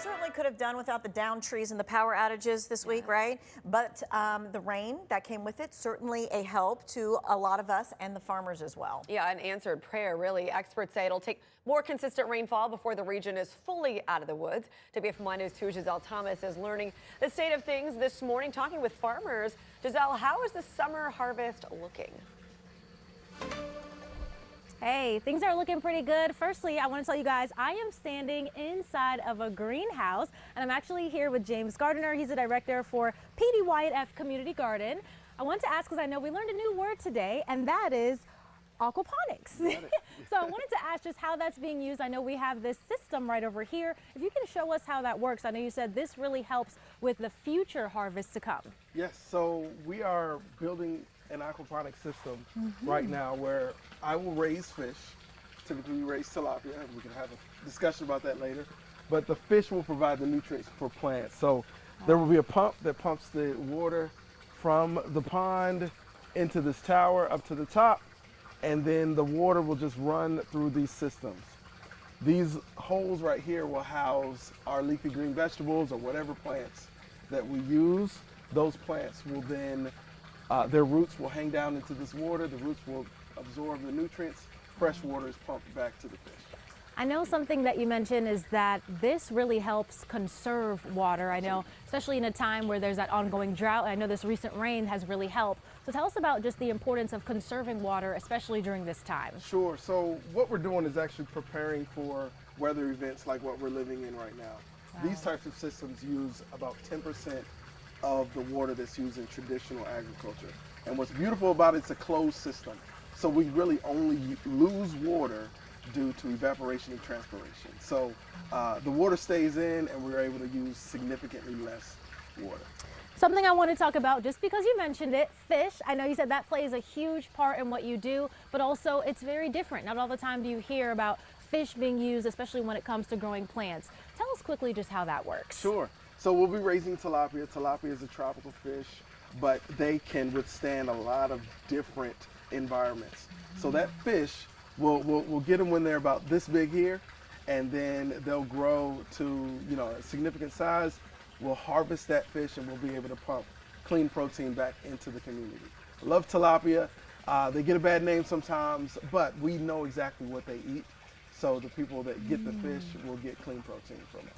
certainly could have done without the downed trees and the power outages this week, right? But the rain that came with it, certainly a help to a lot of us and the farmers as well. Yeah, an answered prayer, really. Experts say it'll take more consistent rainfall before the region is fully out of the woods. WFMY News 2's Giselle Thomas is learning the state of things this morning, talking with farmers. Giselle, how is the summer harvest looking? Hey, things are looking pretty good. Firstly, I want to tell you guys, I am standing inside of a greenhouse, and I'm actually here with James Gardner. He's the director for PD-F Community Garden. I want to ask, because I know we learned a new word today, and that is aquaponics. So I wanted to ask just how that's being used. I know we have this system right over here. If you can show us how that works. I know you said this really helps with the future harvest to come. Yes, so we are building an aquaponic system right now where I will raise fish. Typically we raise tilapia, and we can have a discussion about that later. But the fish will provide the nutrients for plants. So there will be a pump that pumps the water from the pond into this tower up to the top, and then the water will just run through these systems. These holes right here will house our leafy green vegetables or whatever plants that we use. Those plants will then their roots will hang down into this water. The roots will absorb the nutrients. Fresh water is pumped back to the fish. I know something that you mentioned is that this really helps conserve water. I know, especially in a time where there's that ongoing drought. I know this recent rain has really helped. So tell us about just the importance of conserving water, especially during this time. Sure. So what we're doing is actually preparing for weather events like what we're living in right now. Wow. These types of systems use about 10% of the water that's used in traditional agriculture. And what's beautiful about it, it's a closed system. So we really only lose water due to evaporation and transpiration. So the water stays in and we're able to use significantly less water. Something I want to talk about, just because you mentioned it, fish. I know you said that plays a huge part in what you do, but also it's very different. Not all the time do you hear about fish being used, especially when it comes to growing plants. Tell us quickly just how that works. Sure. So we'll be raising tilapia. Tilapia is a tropical fish, but they can withstand a lot of different environments. So that fish, we'll get them when they're about this big here, and then they'll grow to a significant size. We'll harvest that fish and we'll be able to pump clean protein back into the community. I love tilapia. They get a bad name sometimes, but we know exactly what they eat. So the people that get the fish will get clean protein from it.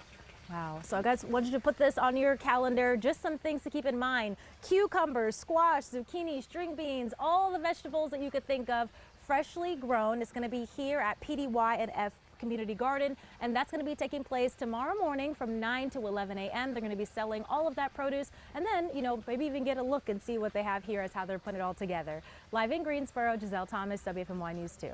Wow. So I guys want you to put this on your calendar. Just some things to keep in mind. Cucumbers, squash, zucchini, string beans, all the vegetables that you could think of, freshly grown. It's going to be here at PD-F Community Garden, and that's going to be taking place tomorrow morning from 9 to 11 a.m. They're going to be selling all of that produce, and then, maybe even get a look and see what they have here as how they're putting it all together. Live in Greensboro, Giselle Thomas, WFMY News 2.